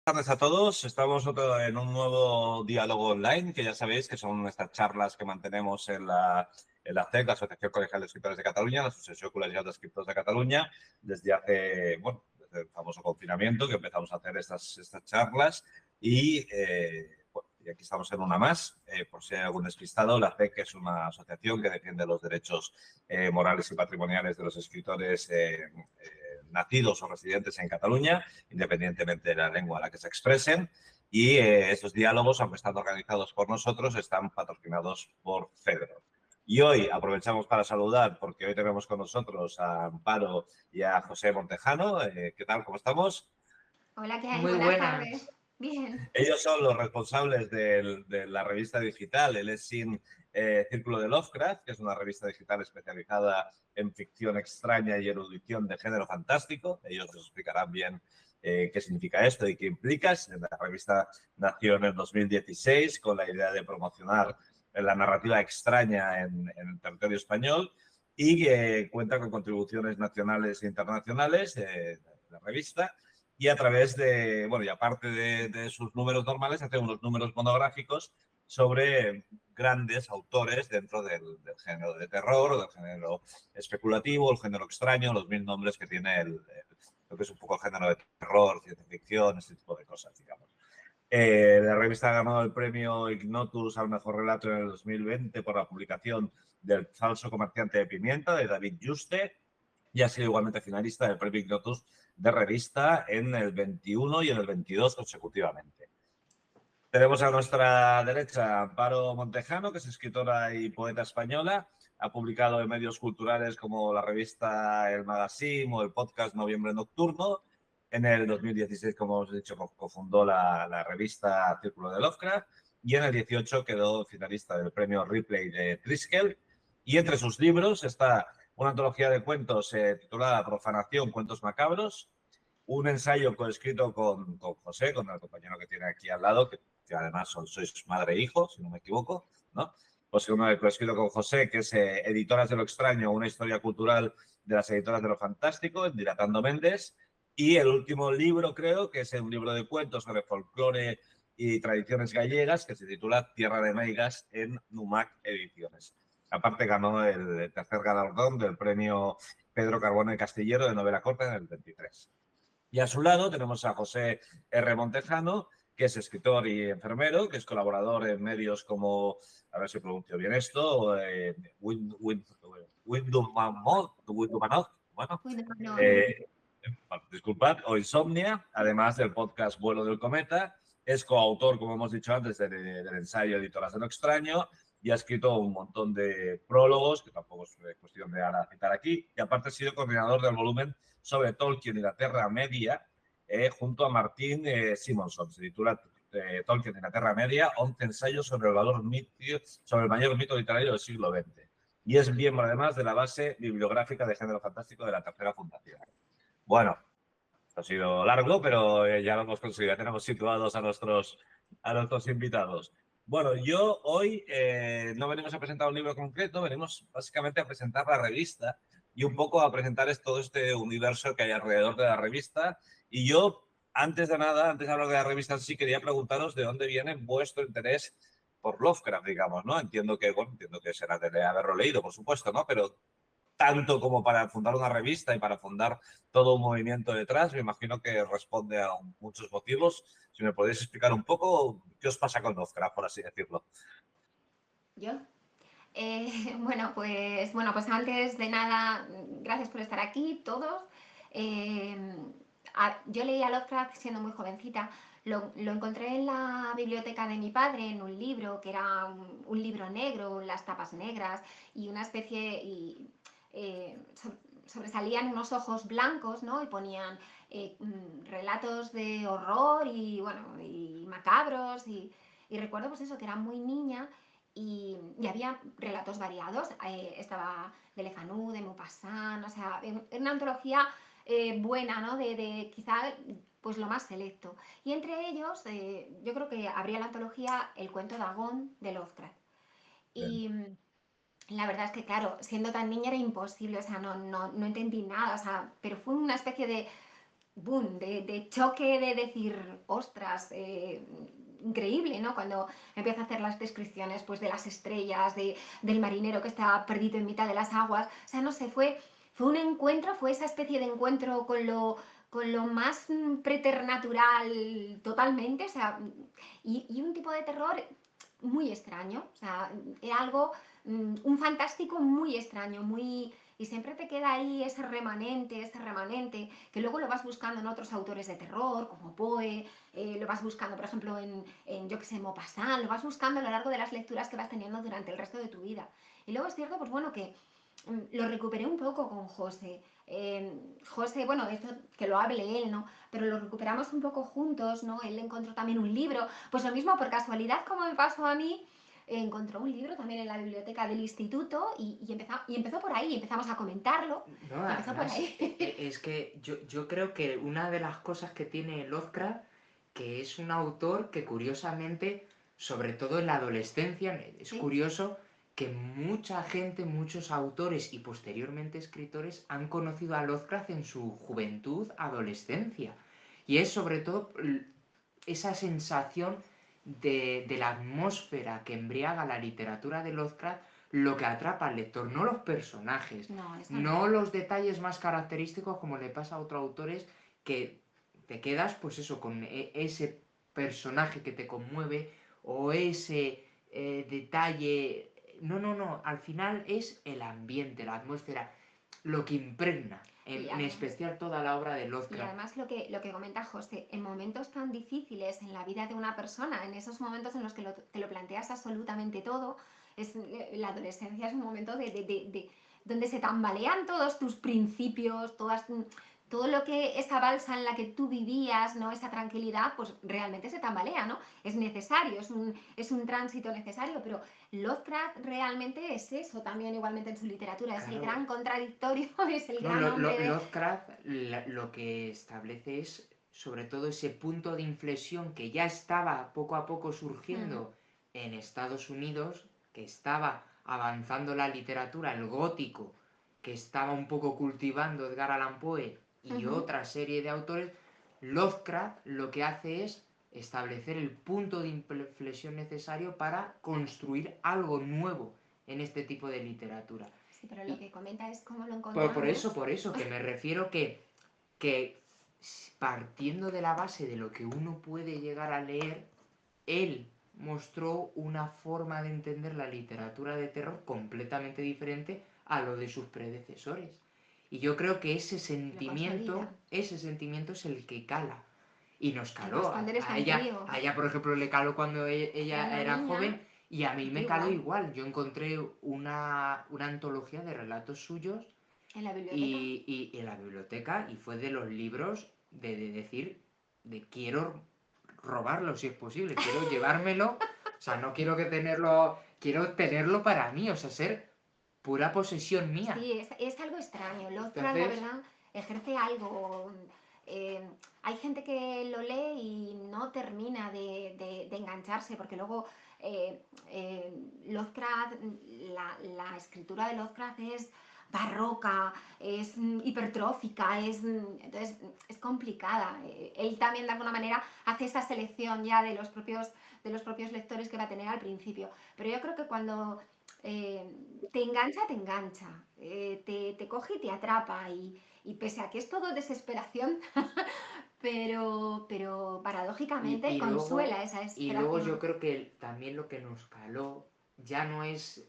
Buenas tardes a todos. Estamos en un nuevo diálogo online, que ya sabéis que son estas charlas que mantenemos en la CEC, la Asociación Colegial de Escritores de Cataluña, la Asociación Colegial de Escritores de Cataluña, desde desde el famoso confinamiento que empezamos a hacer estas charlas y aquí estamos en una más. Por si hay algún despistado, la CEC es una asociación que defiende los derechos morales y patrimoniales de los escritores nacidos o residentes en Cataluña, independientemente de la lengua a la que se expresen. Y estos diálogos, aunque están organizados por nosotros, están patrocinados por FEDRO. Y hoy aprovechamos para saludar, porque hoy tenemos con nosotros a Amparo y a José Montejano. ¿Qué tal? ¿Cómo estamos? Hola, ¿qué hay? Muy Buenas tardes. buenas. Bien. Ellos son los responsables de la revista digital, el Sin Círculo de Lovecraft, que es una revista digital especializada en ficción extraña y erudición de género fantástico. Ellos nos explicarán bien qué significa esto y qué implica. La revista nació en el 2016 con la idea de promocionar la narrativa extraña en el territorio español y cuenta con contribuciones nacionales e internacionales de la revista. Y a través de, bueno, y aparte de sus números normales, hace unos números monográficos sobre grandes autores dentro del género de terror o del género especulativo, el género extraño, los 1000 nombres que tiene lo que es un poco el género de terror, ciencia ficción, este tipo de cosas, digamos. La revista ha ganado el premio Ignotus al mejor relato en el 2020 por la publicación del falso comerciante de pimienta de David Juste y ha sido igualmente finalista del premio Ignotus de revista en el 21 y en el 22 consecutivamente. Tenemos a nuestra derecha a Amparo Montejano, que es escritora y poeta española. Ha publicado en medios culturales como la revista El Magazine o el podcast Noviembre Nocturno. En el 2016, como os he dicho, cofundó la revista Círculo de Lovecraft y en el 18 quedó finalista del premio Ripley de Triskel. Y entre sus libros está una antología de cuentos titulada Profanación, Cuentos Macabros, un ensayo coescrito con José, con el compañero que tiene aquí al lado, que además sois madre e hijo, si no me equivoco, ¿no? Pues uno coescrito con José, que es Editoras de lo Extraño, una historia cultural de las editoras de lo fantástico, en Dilatando Méndez. Y el último libro, creo, que es un libro de cuentos sobre folclore y tradiciones gallegas, que se titula Tierra de Meigas, en Numac Ediciones. Aparte ganó el tercer galardón del premio Pedro Carbone Castillero de novela corta en el 23. Y a su lado tenemos a José R. Montejano, que es escritor y enfermero, que es colaborador en medios como, a ver si pronuncio bien esto, Windumanot, bueno, Uy, no, no. eh, disculpad, o Insomnia, además del podcast Vuelo del Cometa. Es coautor, como hemos dicho antes, del ensayo Editoras de lo Extraño y ha escrito un montón de prólogos, que tampoco es cuestión de ahora citar aquí, y aparte ha sido coordinador del volumen sobre Tolkien y la Tierra Media, junto a Martín Simonson. Se titula Tolkien y la Tierra Media, 11 ensayos sobre sobre el mayor mito literario del siglo XX. Y es miembro, además, de la base bibliográfica de género fantástico de la Tercera Fundación. Bueno, ha sido largo, pero ya lo hemos conseguido. Ya tenemos situados a nuestros invitados. Bueno, yo hoy no venimos a presentar un libro concreto, venimos básicamente a presentar la revista y un poco a presentar todo este universo que hay alrededor de la revista. Y yo, antes de nada, antes de hablar de la revista en sí, quería preguntaros de dónde viene vuestro interés por Lovecraft, digamos, ¿no? Entiendo que será de haberlo leído, por supuesto, ¿no? Pero tanto como para fundar una revista y para fundar todo un movimiento detrás, me imagino que responde a muchos motivos. Si me podéis explicar un poco qué os pasa con Lovecraft, por así decirlo. ¿Yo? Bueno, pues antes de nada, gracias por estar aquí todos. Eh, yo leí a Lovecraft siendo muy jovencita. Lo encontré en la biblioteca de mi padre, en un libro que era un libro negro, las tapas negras y una especie... sobresalían unos ojos blancos, ¿no? Y ponían relatos de horror y, bueno, y macabros. Y recuerdo, pues eso, que era muy niña y había relatos variados. Estaba de Le Fanu, de Maupassant, o sea, era una antología buena, ¿no? De quizá pues lo más selecto. Y entre ellos, yo creo que habría la antología El cuento de Agón de Lovecraft. Bien. Y la verdad es que, claro, siendo tan niña era imposible, o sea, no entendí nada, o sea, pero fue una especie boom, de choque, de decir, ostras, increíble, ¿no? Cuando empieza a hacer las descripciones pues, de las estrellas, del marinero que está perdido en mitad de las aguas. O sea, no sé, fue un encuentro, fue esa especie de encuentro con lo más preternatural totalmente, o sea, y un tipo de terror muy extraño, o sea, era algo, un fantástico muy extraño, muy... Y siempre te queda ahí ese remanente, que luego lo vas buscando en otros autores de terror, como Poe, lo vas buscando, por ejemplo, yo que sé, Maupassant, lo vas buscando a lo largo de las lecturas que vas teniendo durante el resto de tu vida. Y luego es cierto, pues bueno, que lo recuperé un poco con José. José, bueno, esto que lo hable él, ¿no? Pero lo recuperamos un poco juntos, ¿no? Él encontró también un libro, pues lo mismo por casualidad como me pasó a mí, encontró un libro también en la biblioteca del instituto y empezó por ahí, empezamos a comentarlo No, y empezó por además, ahí. es que yo creo que una de las cosas que tiene Lovecraft, que es un autor que curiosamente, sobre todo en la adolescencia, es Sí, curioso que mucha gente, muchos autores y posteriormente escritores han conocido a Lovecraft en su juventud, adolescencia. Y es sobre todo esa sensación de la atmósfera que embriaga la literatura de Lovecraft lo que atrapa al lector, no los personajes, no, eso no. no los detalles más característicos como le pasa a otros autores que te quedas pues eso con ese personaje que te conmueve o ese detalle. No, no, no, al final es el ambiente, la atmósfera, lo que impregna, Y en además, especial toda la obra de y Lovecraft. además lo que comenta José, en momentos tan difíciles en la vida de una persona, en esos momentos en los que te lo planteas absolutamente todo, la adolescencia es un momento donde se tambalean todos tus principios, todo lo que esa balsa en la que tú vivías, ¿no? Esa tranquilidad, pues realmente se tambalea, ¿no? Es necesario, es un tránsito necesario, pero Lovecraft realmente es eso también igualmente en su literatura, es el Claro, gran contradictorio, es el no, gran hombre de... Lovecraft lo que establece es sobre todo ese punto de inflexión que ya estaba poco a poco Mm, surgiendo en Estados Unidos, que estaba avanzando la literatura, el gótico, que estaba un poco cultivando Edgar Allan Poe y ujú. otra serie de autores. Lovecraft lo que hace es establecer el punto de inflexión necesario para construir algo nuevo en este tipo de literatura. Sí, pero lo Y que comenta es cómo lo por encontramos. eso, que me refiero que partiendo de la base de lo que uno puede llegar a leer, él mostró una forma de entender la literatura de terror completamente diferente a lo de sus predecesores. Y yo creo que Que lo consolida, ese sentimiento es el que cala. Y nos que además caló. cuando eres tan A crío, ella, por ejemplo, le caló cuando ella siendo era niña, joven y a mí yo me caló igual, igual. Yo encontré una antología de relatos suyos en la biblioteca. y en la biblioteca y fue de los libros de decir, de quiero robarlo si es posible, quiero llevármelo, o sea, no quiero que tenerlo, quiero tenerlo para mí, o sea, ser pura posesión mía. Sí, es algo extraño. Lovecraft, la Entonces, verdad, ejerce algo. eh, Hay gente que lo lee y no termina de engancharse, porque luego Lovecraft, la escritura de Lovecraft es barroca, es hipertrófica, entonces es complicada. Él también de alguna manera hace esa selección ya de los propios lectores que va a tener al principio. Pero yo creo que cuando eh, te engancha, te coge y te atrapa y pese a que es todo desesperación, pero y, paradójicamente y luego, consuela esa y luego yo desesperación. creo que también lo que nos caló ya no es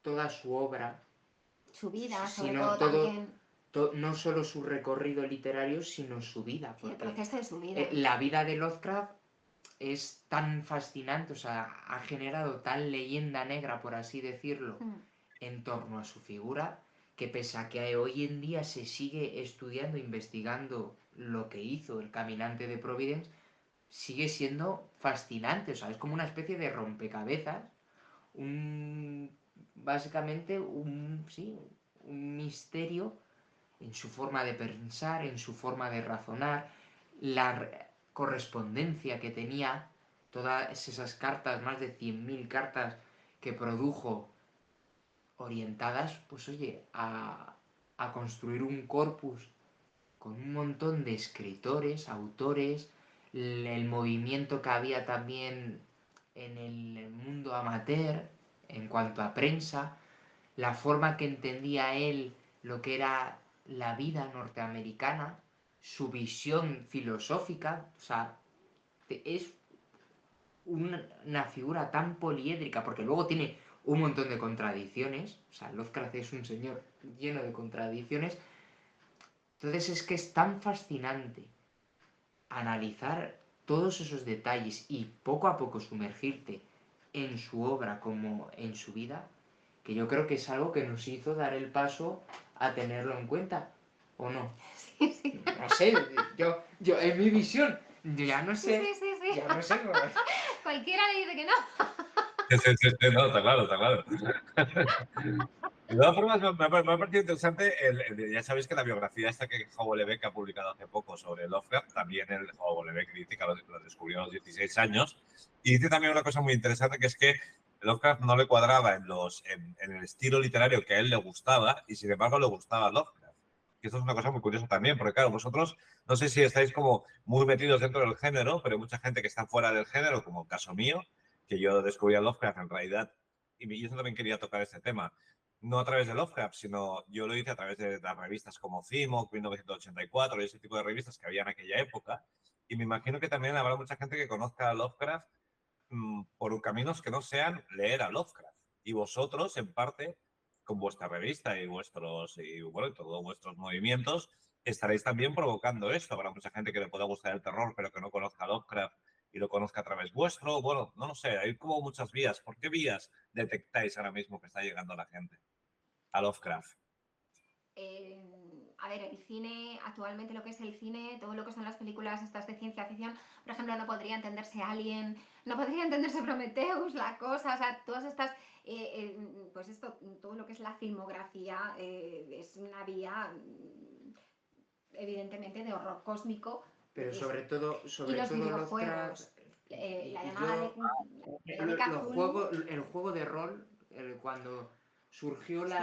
toda su obra, Su vida, sobre sino todo también, no solo su recorrido literario, sino su vida, sí, el porque proceso de su vida. la vida de Lovecraft es tan fascinante, o sea, ha generado tal leyenda negra, por así decirlo, Mm. en torno a su figura, que pese a que hoy en día se sigue estudiando, investigando lo que hizo el caminante de Providence, sigue siendo fascinante, o sea, es como una especie de rompecabezas, un, básicamente sí, un misterio en su forma de pensar, en su forma de razonar, la correspondencia que tenía, todas esas cartas, más de 100.000 cartas que produjo orientadas, pues oye, a construir un corpus con un montón de escritores, autores, el movimiento que había también en el mundo amateur en cuanto a prensa, la forma que entendía él lo que era la vida norteamericana, su visión filosófica, o sea, es una figura tan poliédrica, porque luego tiene un montón de contradicciones, o sea, Lovecraft es un señor lleno de contradicciones, entonces es que es tan fascinante analizar todos esos detalles y poco a poco sumergirte en su obra como en su vida, que yo creo que es algo que nos hizo dar el paso a tenerlo en cuenta, ¿o no? Sí, sí. No sé, yo en mi visión, yo ya no sé, Sí. ya no sé cómo... Cualquiera le dice que no. Sí, no, está claro, está claro. De todas formas, me ha parecido interesante, ya sabéis que la biografía esta que Howell Leveck ha publicado hace poco sobre Lovecraft, también el Howell Leveck dice que lo descubrió a los 16 años, y dice también una cosa muy interesante, que es que Lovecraft no le cuadraba en el estilo literario que a él le gustaba, y sin embargo le gustaba Lovecraft. Y esto es una cosa muy curiosa también, porque claro, vosotros no sé si estáis como muy metidos dentro del género, pero hay mucha gente que está fuera del género, como el caso mío, que yo descubrí a Lovecraft en realidad, y yo también quería tocar este tema, no a través de Lovecraft, sino yo lo hice a través de las revistas como CIMOC, 1984 y ese tipo de revistas que había en aquella época. Y me imagino que también habrá mucha gente que conozca a Lovecraft por caminos que no sean leer a Lovecraft. Y vosotros, en parte, con vuestra revista y todos vuestros movimientos, estaréis también provocando esto. Habrá mucha gente que le pueda gustar el terror, pero que no conozca a Lovecraft y lo conozca a través vuestro. Bueno, no lo sé, hay como muchas vías. ¿Por qué vías detectáis ahora mismo que está llegando la gente a Lovecraft? A ver, el cine, actualmente lo que es el cine, todo lo que son las películas estas de ciencia ficción, por ejemplo, no podría entenderse Alien, no podría entenderse Prometheus, la cosa, o sea, todas estas, pues esto, todo lo que es la filmografía es una vía, evidentemente, de horror cósmico. Pero Eso. sobre Y los todo Lovecraft, videojuegos, la llamada yo, de Cthulhu, el juego de rol, cuando surgió sí,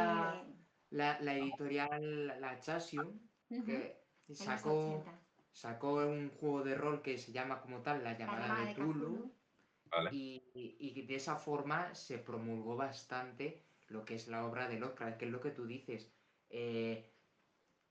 la editorial, la Chaosium, que en los sacó, 80, sacó un juego de rol que se llama como tal La la llamada llamada de de Tulu, Cthulhu. ¿Vale? y de esa forma se promulgó bastante lo que es la obra de Lovecraft, que es lo que tú dices.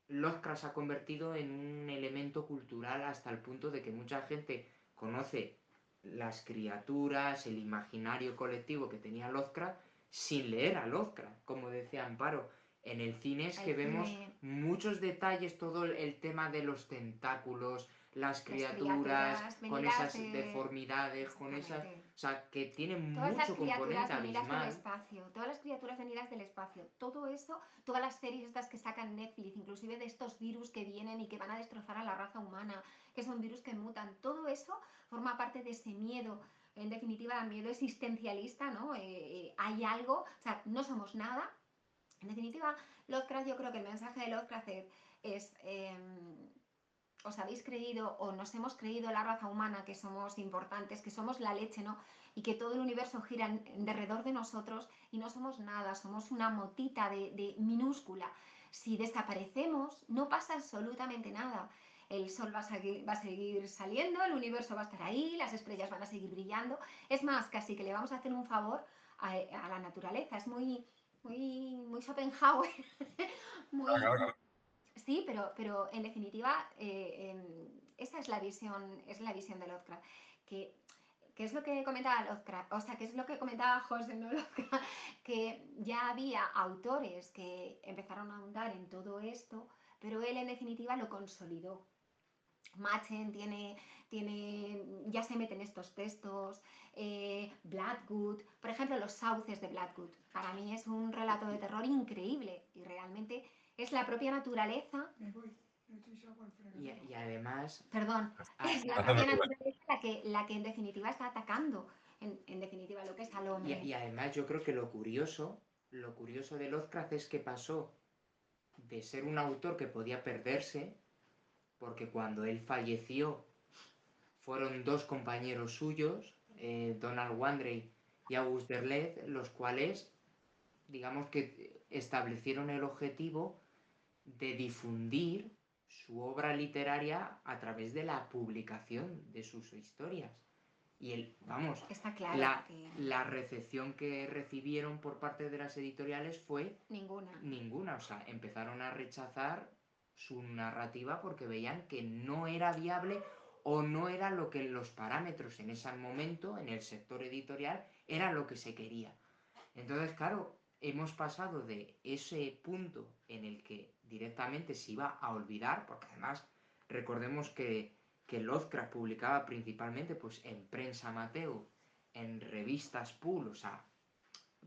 Lovecraft se ha convertido en un elemento cultural hasta el punto de que mucha gente conoce las criaturas, el imaginario colectivo que tenía Lovecraft sin leer a Lovecraft, como decía Amparo. En el cine es que vemos muchos detalles, todo el tema de los tentáculos, las criaturas con esas deformidades, con esas... O sea, que tienen todas las mucho criaturas componente venidas del abismal. espacio, todas las criaturas venidas del espacio, todo eso, todas las series estas que sacan Netflix, inclusive de estos virus que vienen y que van a destrozar a la raza humana, que son virus que mutan, todo eso forma parte de ese miedo, en definitiva, el miedo existencialista, ¿no? Hay algo, o sea, no somos nada. En definitiva, Lovecraft, yo creo que el mensaje de Lovecraft es os habéis creído o nos hemos creído la raza humana que somos importantes, que somos la leche, ¿no? Y que todo el universo gira alrededor de nosotros y no somos nada, somos una motita de minúscula. Si desaparecemos, no pasa absolutamente nada. El sol va a seguir saliendo, el universo va a estar ahí, las estrellas van a seguir brillando. Es más, casi que le vamos a hacer un favor a la naturaleza. Es muy Schopenhauer, muy, sí, pero en definitiva, esa es la visión de Lovecraft. Que, ¿Qué es lo que comentaba Lovecraft? O sea, ¿qué es lo que comentaba José, no Lovecraft? Que ya había autores que empezaron a ahondar en todo esto, pero él en definitiva lo consolidó. Machen ya se mete en estos textos, Blackwood, por ejemplo, Los sauces de Blackwood, para mí es un relato de terror increíble y realmente es la propia naturaleza. Y además, Perdón, es la propia naturaleza la que en definitiva está atacando, en definitiva, lo que es al hombre. Y además yo creo que lo curioso de Lovecraft es que pasó de ser un autor que podía perderse, porque cuando él falleció fueron dos compañeros suyos, Donald Wandrei y August Derleth, los cuales, digamos que establecieron el objetivo de difundir su obra literaria a través de la publicación de sus historias. Y vamos, Está claro que la recepción que recibieron por parte de las editoriales fue ninguna. o sea, empezaron a rechazar su narrativa porque veían que no era viable o no era lo que los parámetros en ese momento, en el sector editorial, era lo que se quería. Entonces, claro, hemos pasado de ese punto en el que directamente se iba a olvidar, porque además recordemos que Lovecraft publicaba principalmente pues, en prensa amateur, en revistas pool, o sea,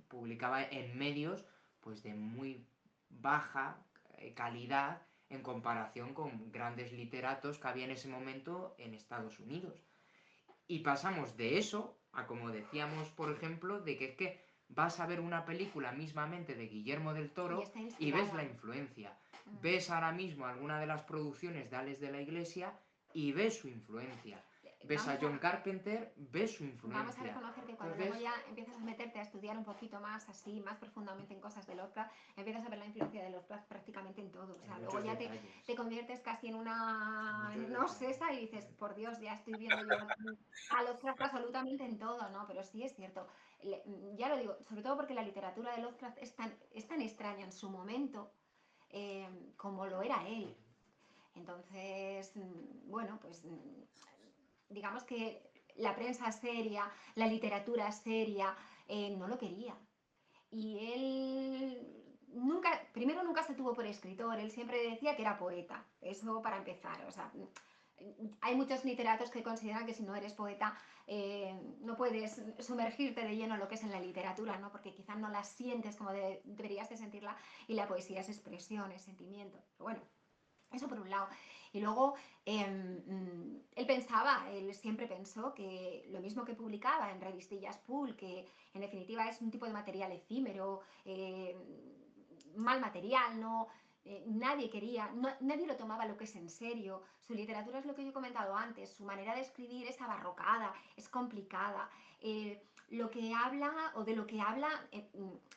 publicaba en medios pues, de muy baja calidad en comparación con grandes literatos que había en ese momento en Estados Unidos. Y pasamos de eso a, como decíamos, por ejemplo, de que es que vas a ver una película mismamente de Guillermo del Toro y ves la influencia. Ves ahora mismo alguna de las producciones de Alex de la Iglesia y ves su influencia. Ves a John Carpenter, ves su influencia. Vamos a reconocer que cuando luego ya empiezas a meterte a estudiar un poquito más así, más profundamente en cosas de Lovecraft, empiezas a ver la influencia de Lovecraft prácticamente en todo. O sea, luego ya te conviertes casi en una, no sé, esa y dices, por Dios, ya estoy viendo yo a Lovecraft absolutamente en todo, ¿no? Pero sí es cierto. Ya lo digo, sobre todo porque la literatura de Lovecraft es tan extraña en su momento como lo era él. Entonces, bueno, pues digamos que la prensa seria, la literatura seria, no lo quería. Y él primero nunca se tuvo por escritor, él siempre decía que era poeta, eso para empezar. O sea, hay muchos literatos que consideran que si no eres poeta no puedes sumergirte de lleno en lo que es en la literatura, ¿no? Porque quizás no la sientes como deberías de sentirla, y la poesía es expresión, es sentimiento. Pero bueno, eso por un lado. Y luego, él siempre pensó que lo mismo que publicaba en revistillas pool, que en definitiva es un tipo de material efímero, mal material, ¿no? Nadie quería, nadie lo tomaba lo que es en serio. Su literatura es lo que yo he comentado antes, su manera de escribir es abarrocada, es complicada. Lo que habla o de lo que habla,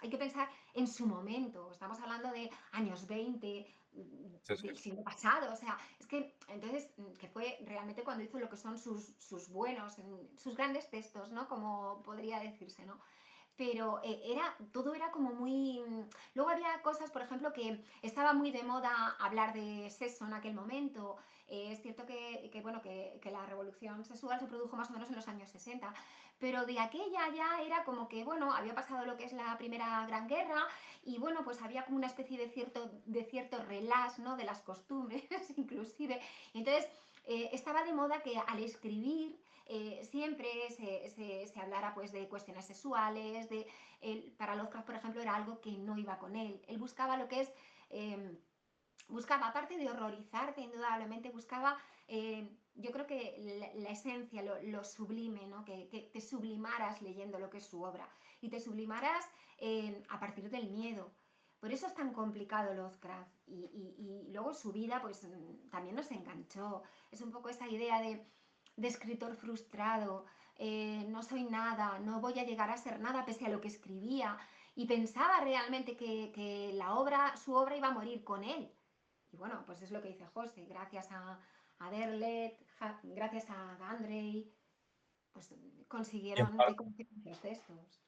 hay que pensar en su momento. Estamos hablando de años 20, del siglo pasado, o sea, es que entonces, que fue realmente cuando hizo lo que son sus buenos, sus grandes textos, ¿no? Como podría decirse, ¿no? Pero todo era como muy... Luego había cosas, por ejemplo, que estaba muy de moda hablar de sexo en aquel momento. Es cierto bueno, que la revolución sexual se produjo más o menos en los años 60, pero de aquella ya era como que, bueno, había pasado lo que es la Primera Gran Guerra y, bueno, pues había como una especie de cierto relax, ¿no? De las costumbres, inclusive. Entonces, estaba de moda que al escribir siempre se hablara pues de cuestiones sexuales, para Lovecraft, por ejemplo, era algo que no iba con él. Él buscaba lo que es, buscaba, aparte de horrorizarte, indudablemente, buscaba, yo creo que la esencia, lo sublime, ¿no? Que te sublimaras leyendo lo que es su obra y te sublimaras a partir del miedo. Por eso es tan complicado Lovecraft y luego su vida pues también nos enganchó. Es un poco esa idea de escritor frustrado, no soy nada, no voy a llegar a ser nada pese a lo que escribía, y pensaba realmente que su obra iba a morir con él. Y bueno, pues es lo que dice José, gracias a Derlet, gracias a Gandrey, pues consiguieron que conocieran los textos.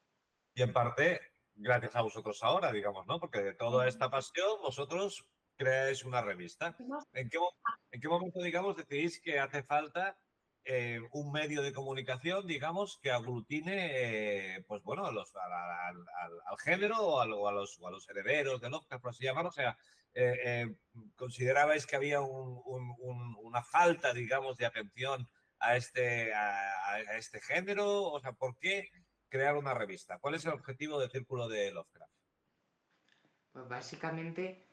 Y en parte, gracias a vosotros ahora, digamos, ¿no? Porque de toda esta pasión, vosotros creáis una revista. ¿En qué momento, digamos, decidís que hace falta un medio de comunicación, digamos, que aglutine, pues bueno, al género o a los herederos de Lovecraft, por así llamarlo? O sea, ¿considerabais que había una falta, digamos, de atención a este género? O sea, ¿por qué crear una revista? ¿Cuál es el objetivo del Círculo de Lovecraft? Pues básicamente,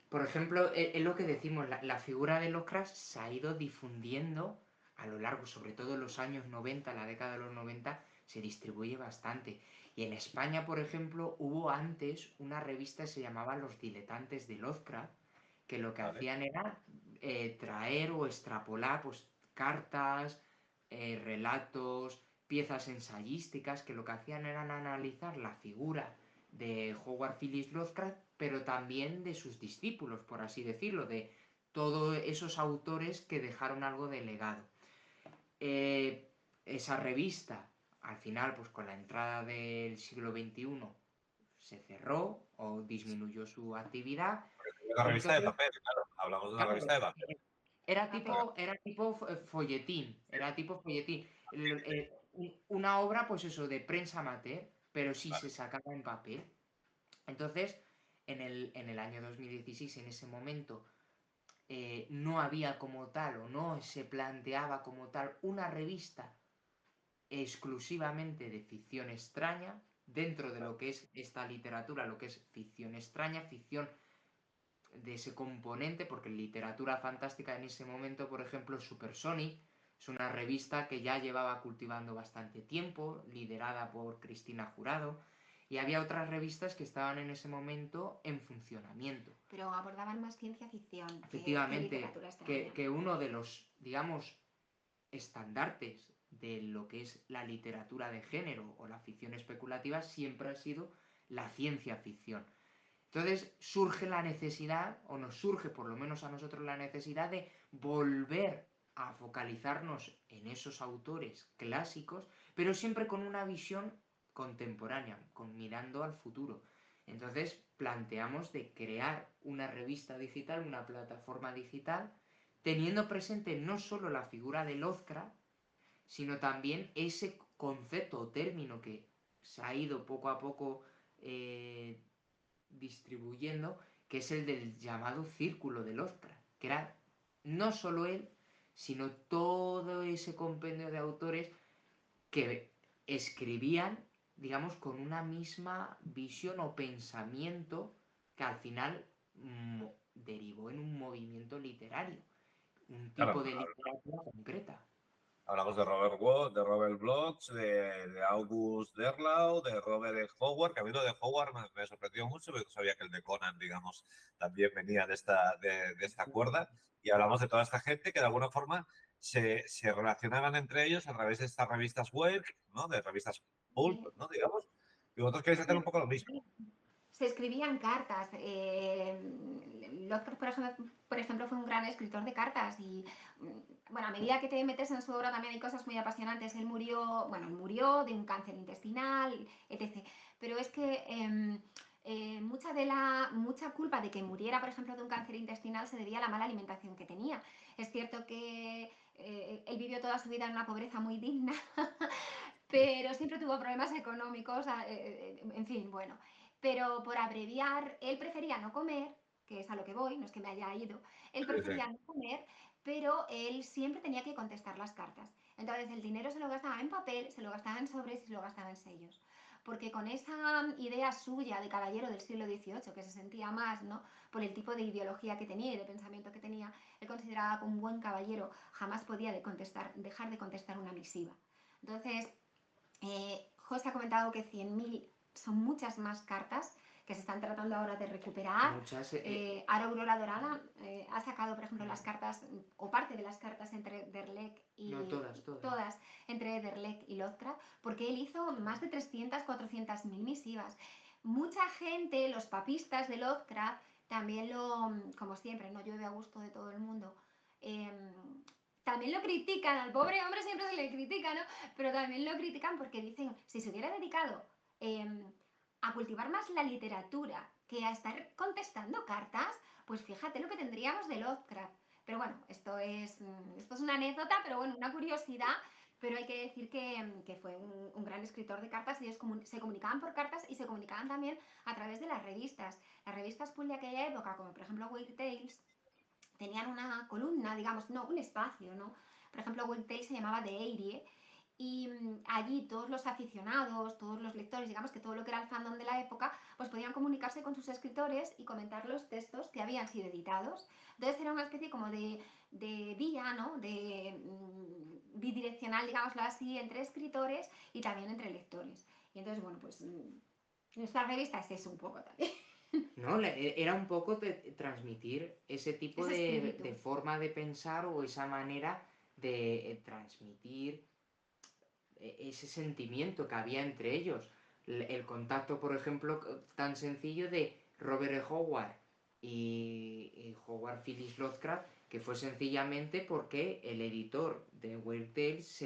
por ejemplo, es lo que decimos, la figura de Lovecraft se ha ido difundiendo a lo largo, sobre todo en los años 90, la década de los 90, se distribuye bastante. Y en España, por ejemplo, hubo antes una revista que se llamaba Los Diletantes de Lovecraft, que lo que hacían era traer o extrapolar pues, cartas, relatos, piezas ensayísticas, que lo que hacían era analizar la figura de Howard Phillips Lovecraft, pero también de sus discípulos, por así decirlo, de todos esos autores que dejaron algo de legado. Esa revista, al final, pues con la entrada del siglo XXI, se cerró o disminuyó su actividad. Una Y revista de entonces, papel, claro. Hablamos de una claro, revista de papel. era tipo folletín, era tipo folletín. Una obra, pues eso, de prensa amateur, pero sí se sacaba en papel. Entonces, en el año 2016, en ese momento, no había como tal o no se planteaba como tal una revista exclusivamente de ficción extraña dentro de lo que es esta literatura, lo que es ficción extraña, ficción de ese componente, porque literatura fantástica en ese momento, por ejemplo, Supersonic es una revista que ya llevaba cultivando bastante tiempo, liderada por Cristina Jurado, y había otras revistas que estaban en ese momento en funcionamiento. Pero abordaban más ciencia ficción que Efectivamente, literatura extraña. que uno de los, digamos, estandartes de lo que es la literatura de género o la ficción especulativa siempre ha sido la ciencia ficción. Entonces surge la necesidad, o nos surge por lo menos a nosotros la necesidad de volver a focalizarnos en esos autores clásicos, pero siempre con una visión contemporánea, mirando al futuro. Entonces planteamos de crear una revista digital, una plataforma digital, teniendo presente no solo la figura de Lovecraft, sino también ese concepto o término que se ha ido poco a poco distribuyendo, que es el del llamado círculo de Lovecraft, que era no solo él, sino todo ese compendio de autores que escribían, digamos, con una misma visión o pensamiento que al final derivó en un movimiento literario, un Claro, tipo de literatura concreta. hablamos de Robert Watt, de Robert Bloch, de August Derlau, de Robert E. Howard, que a mí lo de Howard me sorprendió mucho, porque sabía que el de Conan, digamos, también venía de esta cuerda. Y hablamos de toda esta gente que de alguna forma se relacionaban entre ellos a través de estas revistas web, ¿no? De revistas pulp, ¿no? Digamos. Y vosotros queréis hacer un poco lo mismo. Se escribían cartas. Lovecraft, por ejemplo, fue un gran escritor de cartas y, bueno, a medida que te metes en su obra también hay cosas muy apasionantes. Él murió de un cáncer intestinal, etc. Pero es que mucha culpa de que muriera, por ejemplo, de un cáncer intestinal se debía a la mala alimentación que tenía. Es cierto que él vivió toda su vida en una pobreza muy digna, pero siempre tuvo problemas económicos, en fin, bueno. Pero por abreviar, él prefería no comer, que es a lo que voy, no es que me haya ido, él Sí, sí. prefería no comer, pero él siempre tenía que contestar las cartas. Entonces el dinero se lo gastaba en papel, se lo gastaba en sobres y se lo gastaba en sellos. Porque con esa idea suya de caballero del siglo XVIII, que se sentía más, ¿no? Por el tipo de ideología que tenía y de pensamiento que tenía, él consideraba que un buen caballero jamás podía dejar de contestar una misiva. Entonces, José ha comentado que 100.000 son muchas más cartas que se están tratando ahora de recuperar. Muchas, Ahora Aurora Dorada ha sacado, por ejemplo, las cartas, o parte de las cartas entre Derlec no y todas. entre Derlec y Lovecraft, porque él hizo más de 300, 400.000 misivas. Mucha gente, los papistas de Lovecraft, también como siempre, no llueve a gusto de todo el mundo, también lo critican, al pobre hombre siempre se le critica, ¿no? Pero también lo critican porque dicen, si se hubiera dedicado a cultivar más la literatura que a estar contestando cartas, pues fíjate lo que tendríamos de Lovecraft. Pero bueno, esto es una anécdota, pero bueno, una curiosidad. Pero hay que decir que fue un gran escritor de cartas y ellos se comunicaban por cartas y se comunicaban también a través de las revistas. Las revistas pulp de aquella época, como por ejemplo Weird Tales, tenían una columna, digamos, no, un espacio, ¿no? Por ejemplo, Weird Tales se llamaba The Eirie y allí todos los aficionados, todos los lectores, digamos que todo lo que era el fandom de la época, pues podían comunicarse con sus escritores y comentar los textos que habían sido editados. Entonces era una especie como de vía, ¿no? De bidireccional, digámoslo así, entre escritores y también entre lectores. Y entonces, bueno, pues nuestra revista es eso un poco también. No, era un poco de transmitir ese tipo Ese espíritu. de forma de pensar o esa manera de transmitir ese sentimiento que había entre ellos. El contacto, por ejemplo, tan sencillo de Robert E. Howard y Howard Phillips Lovecraft, que fue sencillamente porque el editor de Weird Tales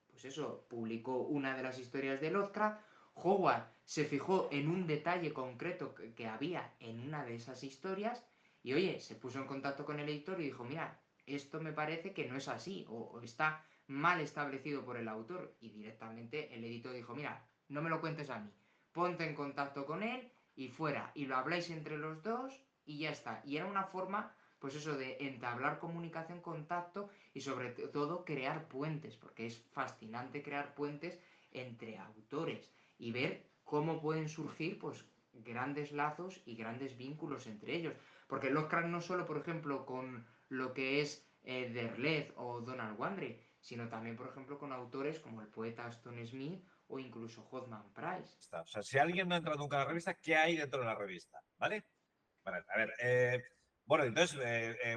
pues eso, publicó una de las historias de Lovecraft. Howard se fijó en un detalle concreto que había en una de esas historias y, oye, se puso en contacto con el editor y dijo, mira, esto me parece que no es así o está mal establecido por el autor. Y directamente el editor dijo, mira, no me lo cuentes a mí, ponte en contacto con él y fuera, y lo habláis entre los dos y ya está. Y era una forma, pues eso, de entablar comunicación, contacto y sobre todo crear puentes, porque es fascinante crear puentes entre autores y ver cómo pueden surgir, pues, grandes lazos y grandes vínculos entre ellos. Porque Lovecraft no solo, por ejemplo, con lo que es Derleth o Donald Wandrei, sino también, por ejemplo, con autores como el poeta Stone Smith o incluso Hotman Price. O sea, si alguien no ha entrado nunca a la revista, ¿qué hay dentro de la revista? ¿Vale? Vale, a ver, bueno, entonces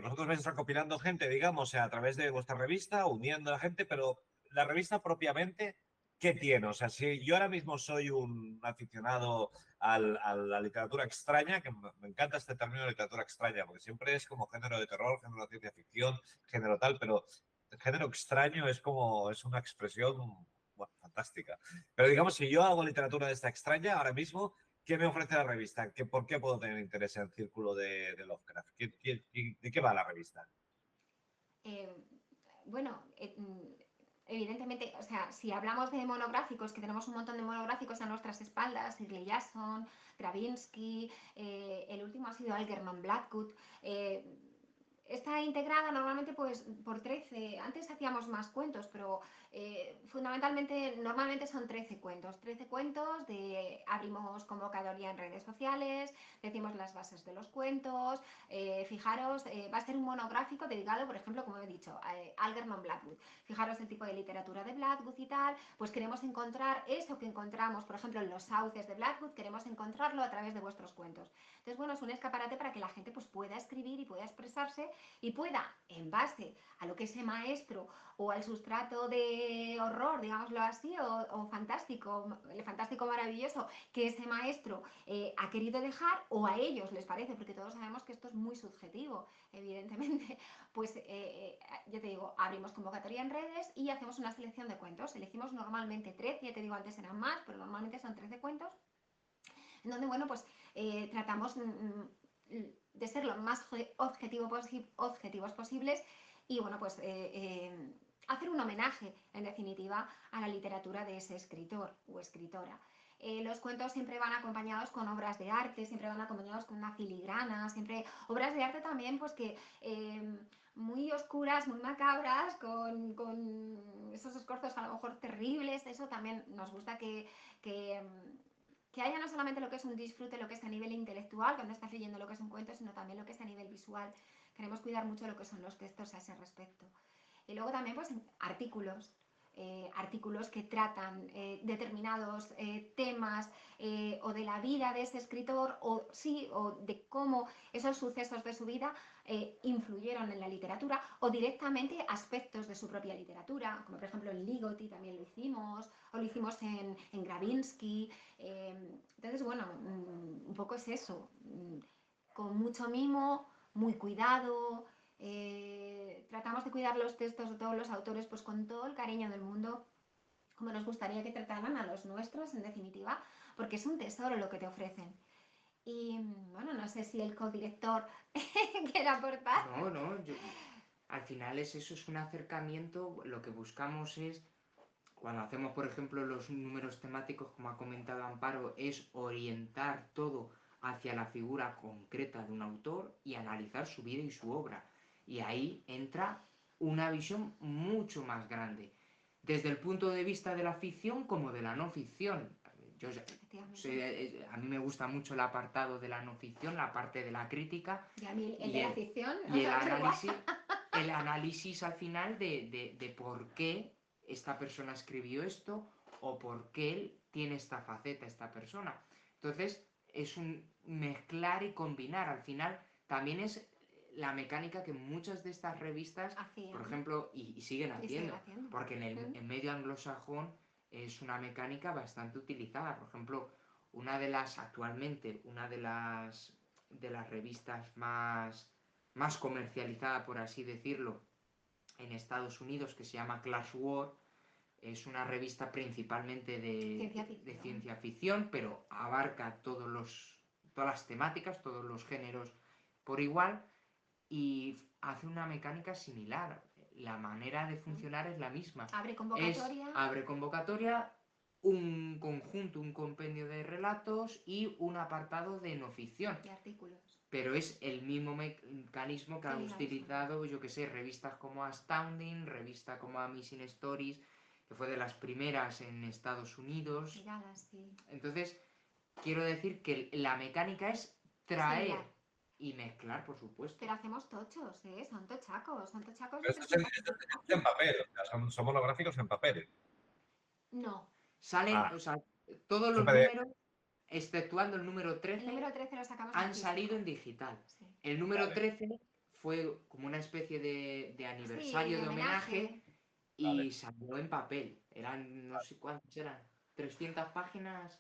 vosotros vais a estar compilando gente, digamos, a través de vuestra revista, uniendo a la gente, pero la revista propiamente, ¿qué tiene? O sea, si yo ahora mismo soy un aficionado a la literatura extraña, que me encanta este término de literatura extraña, porque siempre es como género de terror, género de ciencia ficción, género tal, pero el género extraño es como, es una expresión, bueno, fantástica. Pero digamos, si yo hago literatura de esta extraña, ahora mismo, ¿qué me ofrece la revista? ¿Por qué puedo tener interés en el círculo de Lovecraft? ¿De qué va la revista? Eh, bueno, evidentemente, o sea, si hablamos de monográficos, que tenemos un montón de monográficos a nuestras espaldas, Shirley Jackson, Stravinsky, el último ha sido Algernon Blackwood, está integrada normalmente pues por 13, antes hacíamos más cuentos, pero fundamentalmente, normalmente son 13 cuentos abrimos convocatoria en redes sociales, decimos las bases de los cuentos, fijaros, va a ser un monográfico dedicado, por ejemplo, como he dicho, a Algernon Blackwood, fijaros el tipo de literatura de Blackwood y tal, pues queremos encontrar eso que encontramos, por ejemplo, en los sauces de Blackwood, queremos encontrarlo a través de vuestros cuentos. Entonces, bueno, es un escaparate para que la gente pues pueda escribir y pueda expresarse y pueda, en base a lo que ese maestro o al sustrato de horror, digámoslo así, o fantástico, el fantástico maravilloso que ese maestro ha querido dejar, o a ellos les parece, porque todos sabemos que esto es muy subjetivo, evidentemente, pues ya te digo, abrimos convocatoria en redes y hacemos una selección de cuentos. Elegimos normalmente 13, ya te digo, antes eran más, pero normalmente son 13 cuentos, en donde, bueno, pues tratamos de ser lo más objetivos posibles y, bueno, pues hacer un homenaje, en definitiva, a la literatura de ese escritor o escritora. Los cuentos siempre van acompañados con obras de arte, siempre van acompañados con una filigrana, siempre obras de arte también, pues que muy oscuras, muy macabras, con esos escorzos a lo mejor terribles. Eso también nos gusta que que haya no solamente lo que es un disfrute, lo que es a nivel intelectual, cuando estás leyendo lo que es un cuento, sino también lo que es a nivel visual. Queremos cuidar mucho lo que son los textos a ese respecto. Y luego también pues artículos que tratan determinados temas o de la vida de ese escritor o sí, o de cómo esos sucesos de su vida influyeron en la literatura o directamente aspectos de su propia literatura, como por ejemplo en Ligotti también lo hicimos, o lo hicimos en Gravinsky. Entonces, bueno, un poco es eso, con mucho mimo, muy cuidado. Tratamos de cuidar los textos de todos los autores pues con todo el cariño del mundo, como nos gustaría que trataran a los nuestros, en definitiva, porque es un tesoro lo que te ofrecen. Y bueno, no sé si el codirector quiere aportar. No, al final eso, es un acercamiento, lo que buscamos es, cuando hacemos, por ejemplo, los números temáticos, como ha comentado Amparo, es orientar todo hacia la figura concreta de un autor y analizar su vida y su obra. Y ahí entra una visión mucho más grande, desde el punto de vista de la ficción como de la no ficción. A mí me gusta mucho el apartado de la no ficción, la parte de la crítica. Y a mí el de la ficción. Y el análisis al final de por qué esta persona escribió esto o por qué él tiene esta faceta, esta persona. Entonces, es un mezclar y combinar. Al final, también es la mecánica que muchas de estas revistas, por ejemplo, y siguen haciendo, porque en el medio anglosajón es una mecánica bastante utilizada. Por ejemplo, actualmente, una de las de las revistas más comercializada, por así decirlo, en Estados Unidos, que se llama Clash War. Es una revista principalmente de ciencia ficción, pero abarca todas las temáticas, todos los géneros por igual, y hace una mecánica similar. La manera de funcionar es la misma. Abre convocatoria. Abre convocatoria, un conjunto, un compendio de relatos y un apartado de no ficción. De artículos. Pero es el mismo mecanismo que han utilizado, yo que sé, revistas como Astounding, revista como Amazing Stories, que fue de las primeras en Estados Unidos. Llegadas, sí. Entonces, quiero decir que la mecánica es traer Similar. y mezclar, por supuesto. Pero hacemos tochos, ¿eh? Son tochacos. Pero esto es en papel, o sea, son monográficos en papel. No. Salen, Ah. o sea, todos los Súper números, exceptuando el número 13, El número 13 lo sacamos han en salido físico. en digital. Sí. El número Vale. 13 fue como una especie de aniversario, Sí, de homenaje, y Vale. salió en papel. Eran, no sé cuántas eran, 300 páginas,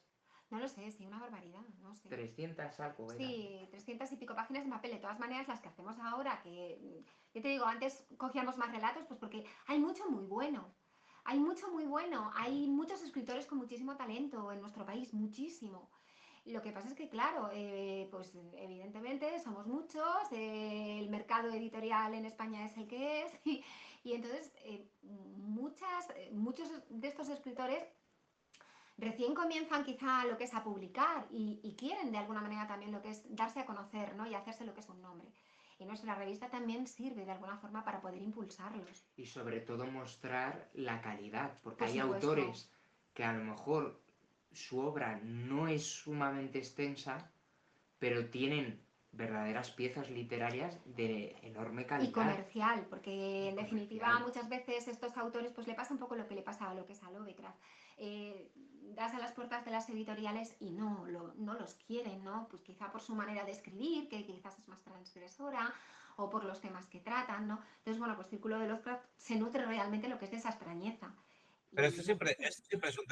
No lo sé, sí, una barbaridad, no sé. 300 algo eran. Sí, 300 y pico páginas en papel. De todas maneras, las que hacemos ahora, que yo te digo, antes cogíamos más relatos, pues porque hay mucho muy bueno. Hay mucho muy bueno. Hay muchos escritores con muchísimo talento en nuestro país, muchísimo. Lo que pasa es que, claro, pues evidentemente somos muchos, el mercado editorial en España es el que es, y entonces muchos de estos escritores recién comienzan quizá lo que es a publicar y quieren de alguna manera también lo que es darse a conocer, ¿no? Y hacerse lo que es un nombre. Y nuestra revista también sirve de alguna forma para poder impulsarlos. Y sobre todo mostrar la calidad, porque Por hay supuesto. autores que a lo mejor su obra no es sumamente extensa, pero tienen verdaderas piezas literarias de enorme calidad. Y comercial, porque en definitiva comercial. muchas veces estos autores pues le pasa un poco lo que le pasa a lo que es a Lovecraft. Das a las puertas de las editoriales y no los quieren, ¿no? Pues quizá por su manera de escribir, que quizás es más transgresora, o por los temas que tratan, ¿no? Entonces, bueno, pues Círculo de Lovecraft se nutre realmente lo que es de esa extrañeza. Pero esto siempre es un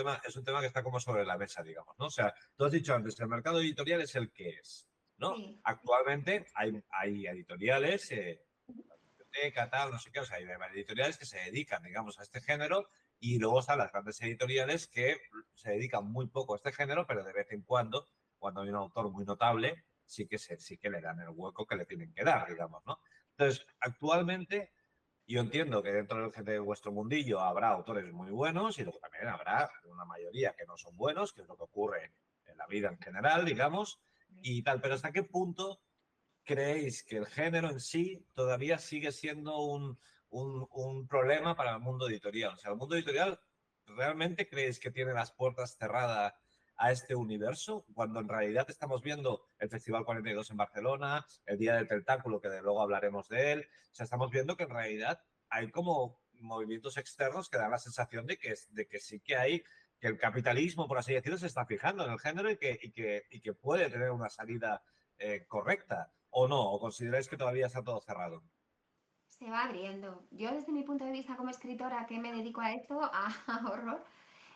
tema que está como sobre la mesa, digamos, ¿no? O sea, tú has dicho antes, el mercado editorial es el que es, ¿no? Sí. Actualmente hay editoriales, la biblioteca, tal, no sé qué, o sea, hay editoriales que se dedican, digamos, a este género y luego están las grandes editoriales que se dedican muy poco a este género, pero de vez en cuando hay un autor muy notable, sí que le dan el hueco que le tienen que dar, digamos, ¿no? Entonces, actualmente yo entiendo que dentro de vuestro mundillo habrá autores muy buenos y luego también habrá una mayoría que no son buenos, que es lo que ocurre en la vida en general, digamos, y tal. Pero ¿hasta qué punto creéis que el género en sí todavía sigue siendo un problema para el mundo editorial? O sea, ¿el mundo editorial realmente creéis que tiene las puertas cerradas a este universo, cuando en realidad estamos viendo el Festival 42 en Barcelona, el Día del Tentáculo, que de luego hablaremos de él? O sea, estamos viendo que en realidad hay como movimientos externos que dan la sensación de que sí que hay, que el capitalismo, por así decirlo, se está fijando en el género y que puede tener una salida correcta, ¿o no? ¿O consideráis que todavía está todo cerrado? Se va abriendo. Yo desde mi punto de vista como escritora que me dedico a esto, a horror,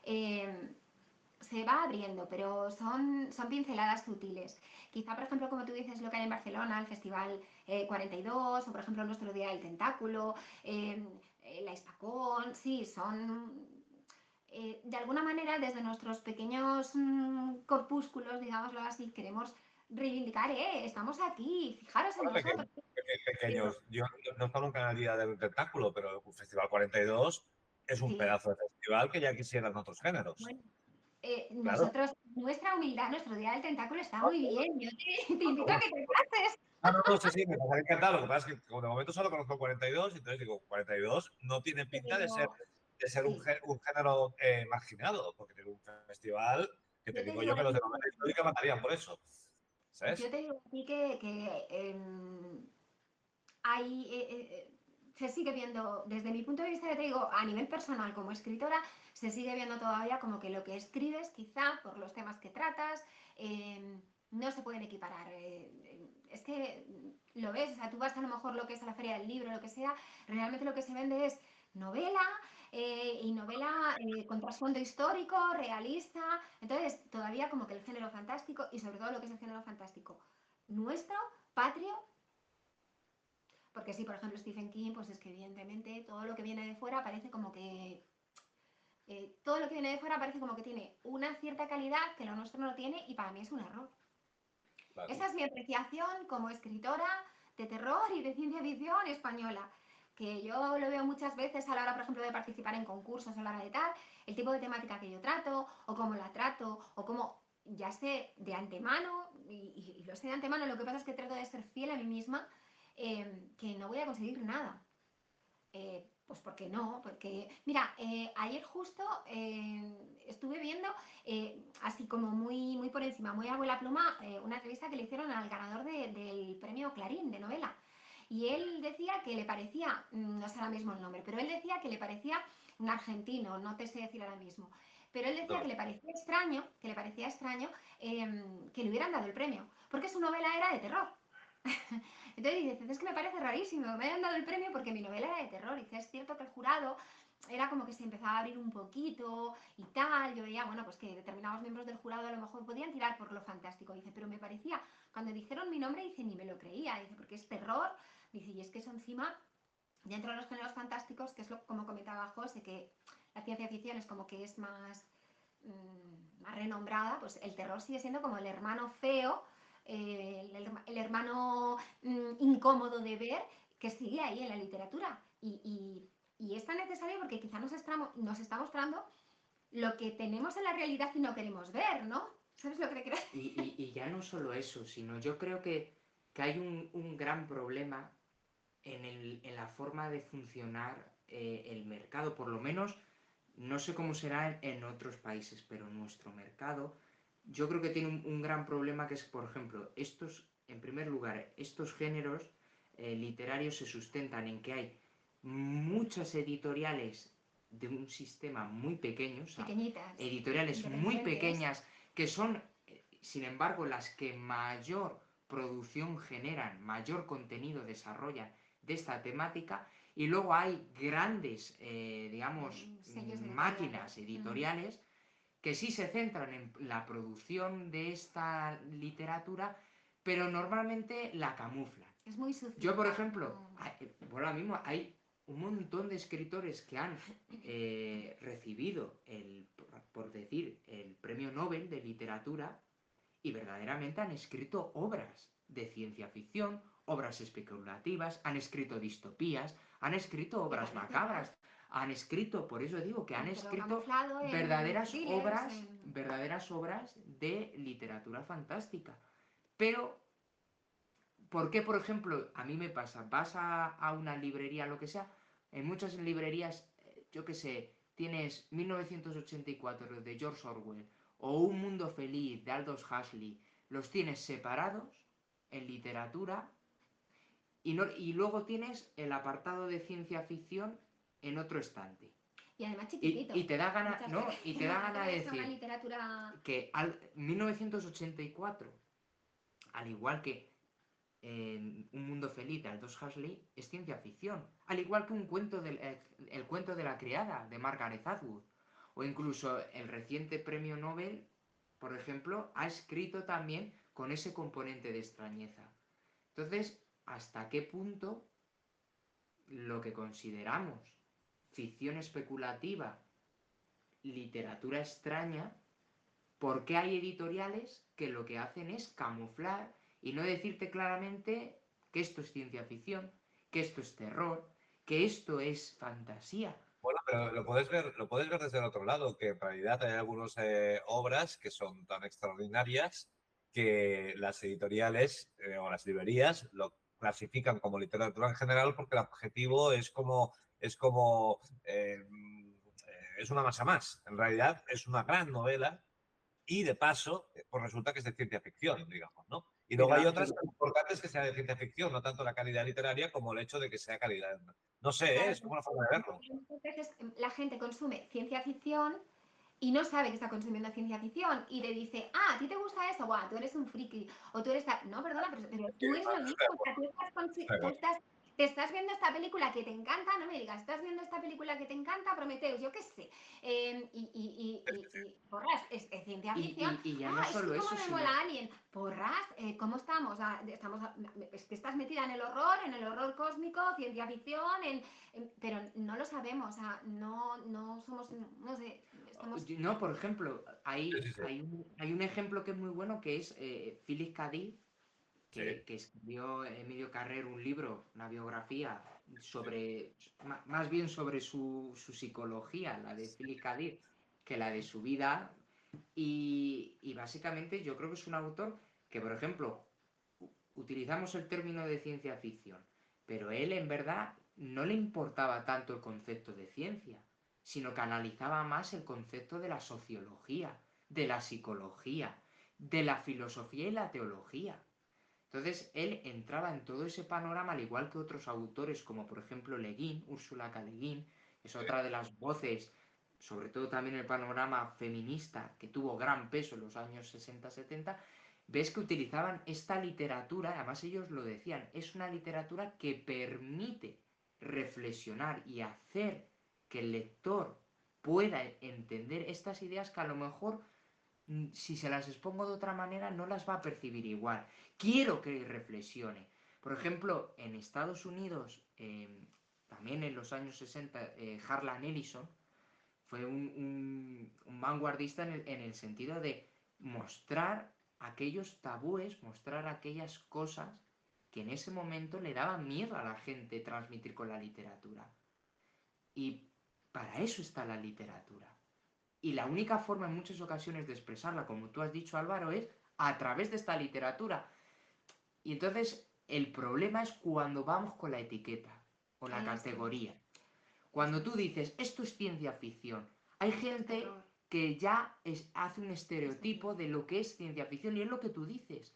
se va abriendo, pero son pinceladas sutiles. Quizá, por ejemplo, como tú dices, lo que hay en Barcelona, el Festival 42, o por ejemplo nuestro Día del Tentáculo, la Hispacón, sí, son de alguna manera desde nuestros pequeños corpúsculos, digámoslo así, queremos reivindicar, estamos aquí, fijaros en nosotros. Pequeños. Yo no he estado nunca en el Día del Tentáculo, pero el Festival 42 es un Sí. pedazo de festival que ya quisieran otros géneros. Bueno, Claro. nosotros, nuestra humildad, nuestro Día del Tentáculo está muy bien. Yo te invito a que te pases. No, sí, me parece encantado. Lo que pasa es que como de momento solo conozco 42, entonces digo, 42 no tiene pinta de ser un género marginado, porque tiene un festival que te digo yo que los de la novela histórica matarían por eso. ¿Sabes? Yo te digo aquí que hay, se sigue viendo, desde mi punto de vista, ya te digo, a nivel personal como escritora, se sigue viendo todavía como que lo que escribes, quizá por los temas que tratas, no se pueden equiparar. Es que lo ves, o sea, tú vas a lo mejor lo que es a la feria del libro, lo que sea, realmente lo que se vende es novela y novela con trasfondo histórico, realista. Entonces, todavía como que el género fantástico y sobre todo lo que es el género fantástico nuestro, patrio. Porque sí, por ejemplo, Stephen King, pues es que evidentemente todo lo que viene de fuera parece como que... todo lo que viene de fuera parece como que tiene una cierta calidad que lo nuestro no tiene y para mí es un error. Claro. Esa es mi apreciación como escritora de terror y de ciencia ficción española, que yo lo veo muchas veces a la hora, por ejemplo, de participar en concursos, a la hora de tal, el tipo de temática que yo trato, o cómo la trato, o cómo ya sé de antemano, y lo sé de antemano, lo que pasa es que trato de ser fiel a mí misma, que no voy a conseguir nada. Pues porque no, porque mira, ayer justo estuve viendo, así como muy, muy por encima, muy a vuela pluma, una entrevista que le hicieron al ganador del premio Clarín de novela. Y él decía que le parecía, no sé ahora mismo el nombre, pero él decía que le parecía un argentino, no te sé decir ahora mismo, pero él decía que le parecía extraño que le hubieran dado el premio, porque su novela era de terror. Entonces dices, es que me parece rarísimo, me hayan dado el premio porque mi novela era de terror. Y dice, es cierto que el jurado era como que se empezaba a abrir un poquito y tal. Yo veía, bueno, pues que determinados miembros del jurado a lo mejor podían tirar por lo fantástico. Dice, pero me parecía, cuando dijeron mi nombre, dice, ni me lo creía. Dice, porque es terror. Dice, y es que eso encima, dentro de los géneros fantásticos, que es lo, como comentaba José, que la ciencia ficción es como que es más, más renombrada, pues el terror sigue siendo como el hermano feo, el hermano incómodo de ver, que sigue ahí en la literatura. Y es tan necesario porque quizá nos está mostrando lo que tenemos en la realidad y no queremos ver, ¿no? ¿Sabes lo que te quiero decir? Y ya no solo eso, sino yo creo que hay un gran problema en la forma de funcionar el mercado, por lo menos no sé cómo será en otros países, pero nuestro mercado yo creo que tiene un gran problema que es, por ejemplo, en primer lugar, estos géneros literarios se sustentan en que hay muchas editoriales de un sistema muy pequeño, o sea, Pequeñitas, editoriales muy independientes. pequeñas que son, sin embargo, las que mayor producción generan, mayor contenido desarrollan de esta temática, y luego hay grandes, digamos, Sellos máquinas editoriales. editoriales que sí se centran en la producción de esta literatura, pero normalmente la camuflan. Es muy sucio. Yo, por ejemplo, bueno, ahora mismo hay un montón de escritores que han recibido, por decir, el Premio Nobel de Literatura y verdaderamente han escrito obras de ciencia ficción, obras especulativas, han escrito distopías, han escrito obras macabras, han escrito, por eso digo que han escrito verdaderas obras de literatura fantástica. Pero, ¿por qué, por ejemplo, a mí me pasa? Vas a una librería, lo que sea, en muchas librerías, yo qué sé, tienes 1984 de George Orwell o Un mundo feliz de Aldous Huxley, los tienes separados en literatura y luego tienes el apartado de ciencia ficción en otro estante. Y además chiquitito. Y te da gana, Muchas ¿no? veces Y te da gana de es una decir literatura... que 1984, al igual que Un mundo feliz de Aldous Huxley, es ciencia ficción. Al igual que el cuento de la criada de Margaret Atwood. O incluso el reciente premio Nobel, por ejemplo, ha escrito también con ese componente de extrañeza. Entonces, ¿hasta qué punto lo que consideramos ficción especulativa, literatura extraña, por qué hay editoriales que lo que hacen es camuflar y no decirte claramente que esto es ciencia ficción, que esto es terror, que esto es fantasía? Bueno, pero lo puedes ver desde el otro lado, que en realidad hay algunas obras que son tan extraordinarias que las editoriales o las librerías lo clasifican como literatura en general porque el objetivo es es una masa más. En realidad es una gran novela y de paso, pues resulta que es de ciencia ficción, digamos, ¿no? Y luego hay otras importantes que sean de ciencia ficción, no tanto la calidad literaria como el hecho de que sea calidad. No sé, es como una forma de verlo. Muchas veces la gente consume ciencia ficción y no sabe que está consumiendo ciencia ficción y le dice, ah, ¿a ti te gusta eso? Guau, tú eres un friki o tú eres tal. No, perdona, pero tú es lo mismo. O sea, tú estás estás viendo esta película que te encanta, no me digas, estás viendo esta película que te encanta, Prometheus, yo qué sé. Porras, es ciencia ficción. Y ya no Es que solo cómo eso, me sino... mola Alien. Porras, ¿cómo estamos? Es que estás metida en el horror cósmico, ciencia ficción, pero no lo sabemos, no somos, no sé, estamos... No, por ejemplo, Sí, sí, sí. hay un ejemplo que es muy bueno, que es Phyllis Cadiz, Sí. que escribió Emilio Carrer un libro, una biografía, sobre, más bien sobre su psicología, la de Phyllis Cadiz, que la de su vida. Y básicamente yo creo que es un autor que, por ejemplo, utilizamos el término de ciencia ficción, pero él en verdad no le importaba tanto el concepto de ciencia, sino que analizaba más el concepto de la sociología, de la psicología, de la filosofía y la teología. Entonces él entraba en todo ese panorama, al igual que otros autores como por ejemplo Le Guin, Úrsula K. Le Guin, es otra de las voces, sobre todo también el panorama feminista, que tuvo gran peso en los años 60-70, ves que utilizaban esta literatura, además ellos lo decían, es una literatura que permite reflexionar y hacer que el lector pueda entender estas ideas que a lo mejor si se las expongo de otra manera no las va a percibir igual. Quiero que reflexione. Por ejemplo, en Estados Unidos, también en los años 60, Harlan Ellison fue un vanguardista en el sentido de mostrar aquellos tabúes, mostrar aquellas cosas que en ese momento le daban miedo a la gente transmitir con la literatura. Y para eso está la literatura. Y la única forma en muchas ocasiones de expresarla, como tú has dicho, Álvaro, es a través de esta literatura. Y entonces el problema es cuando vamos con la etiqueta o la categoría. Cuando tú dices, esto es ciencia ficción, hay gente que ya hace un estereotipo de lo que es ciencia ficción y es lo que tú dices.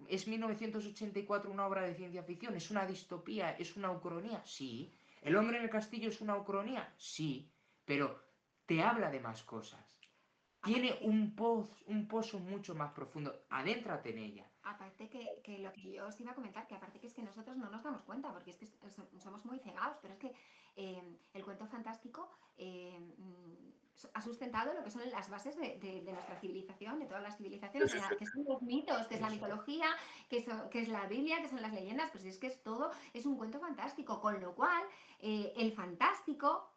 ¿Es 1984 una obra de ciencia ficción? ¿Es una distopía? ¿Es una ucronía? Sí. ¿El hombre en el castillo es una ucronía? Sí. Pero te habla de más cosas. Tiene un pozo mucho más profundo. Adéntrate en ella. Aparte que lo que yo os iba a comentar, que aparte que es que nosotros no nos damos cuenta, porque es que somos muy cegados, pero es que el cuento fantástico ha sustentado lo que son las bases de nuestra civilización, de todas las civilizaciones, que son los mitos, que es la mitología, que es la Biblia, que son las leyendas, pues es que es todo, es un cuento fantástico, con lo cual el fantástico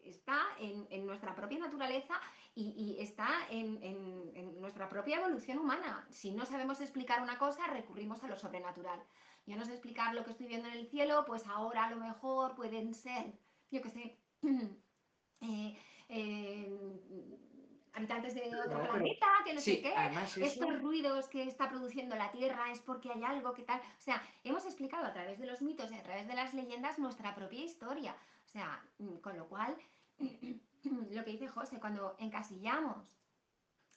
está en nuestra propia naturaleza y está en nuestra propia evolución humana. Si no sabemos explicar una cosa, recurrimos a lo sobrenatural. Yo no sé explicar lo que estoy viendo en el cielo, pues ahora a lo mejor pueden ser, yo qué sé, habitantes de otro planeta, que no sé qué, además estos ruidos que está produciendo la Tierra es porque hay algo que tal. O sea, hemos explicado a través de los mitos y a través de las leyendas nuestra propia historia. O sea, con lo cual, lo que dice José, cuando encasillamos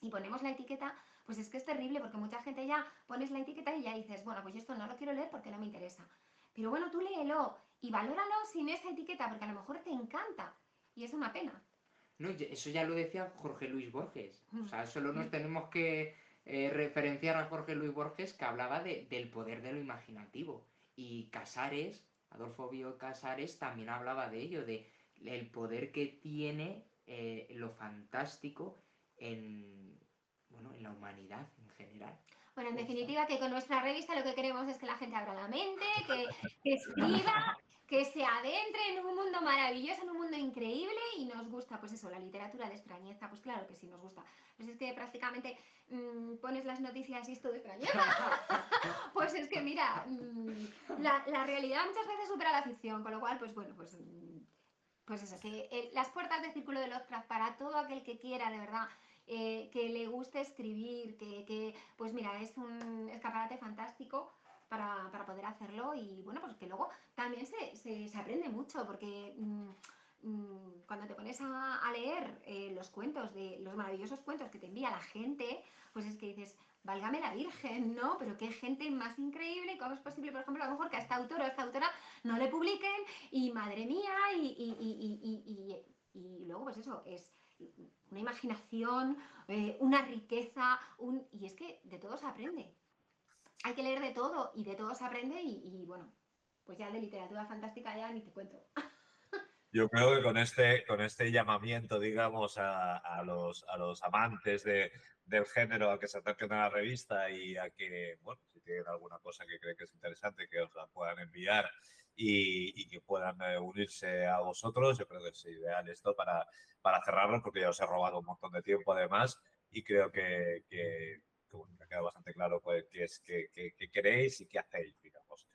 y ponemos la etiqueta, pues es que es terrible porque mucha gente ya pones la etiqueta y ya dices, bueno, pues yo esto no lo quiero leer porque no me interesa. Pero bueno, tú léelo y valóralo sin esa etiqueta porque a lo mejor te encanta y es una pena. No, eso ya lo decía Jorge Luis Borges. O sea, solo nos tenemos que referenciar a Jorge Luis Borges, que hablaba del poder de lo imaginativo. Y Casares, Adolfo Bioy Casares, también hablaba de ello, el poder que tiene lo fantástico en la humanidad en general. Bueno, en definitiva, que con nuestra revista lo que queremos es que la gente abra la mente, que escriba, que se adentre en un mundo maravilloso, en un mundo increíble y nos gusta, pues eso, la literatura de extrañeza, pues claro que sí nos gusta. Pues es que prácticamente pones las noticias y es todo extrañeza. Pues es que mira, la realidad muchas veces supera la ficción, con lo cual, pues bueno, pues eso, que las puertas del Círculo de Lovecraft para todo aquel que quiera, de verdad, que le guste escribir, pues mira, es un escaparate fantástico para poder hacerlo y bueno, pues que luego también se aprende mucho porque cuando te pones a leer los cuentos, los maravillosos cuentos que te envía la gente, pues es que dices, válgame la Virgen, ¿no? Pero qué gente más increíble, ¿cómo es posible, por ejemplo, a lo mejor que a esta autora o a esta autora no le publiquen y madre mía, y luego pues eso, es una imaginación, una riqueza, y es que de todo se aprende. Hay que leer de todo y de todo se aprende y bueno, Pues ya de literatura fantástica ya ni te cuento. Yo creo que con este llamamiento, digamos, a los amantes del género a que se acerquen a la revista y a que, bueno, si tienen alguna cosa que creen que es interesante, que os la puedan enviar y que puedan unirse a vosotros. Yo creo que es ideal esto para cerrarlo, porque ya os he robado un montón de tiempo además y creo bueno, que ha quedado bastante claro pues, qué es qué queréis y qué hacéis, digamos.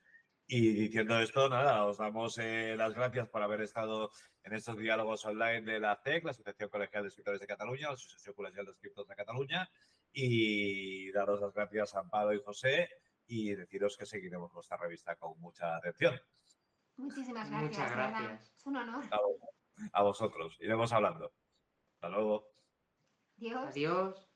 Y diciendo esto, nada, os damos las gracias por haber estado en estos diálogos online de la CEC, la Asociación Colegial de Escritores de Cataluña, la Asociación Colegial de Escritores de Cataluña, y daros las gracias a Amparo y José y deciros que seguiremos nuestra revista con mucha atención. Muchísimas Muchas gracias, de verdad. gracias. Es un honor. A vosotros. Iremos hablando. Hasta luego. Dios. Adiós.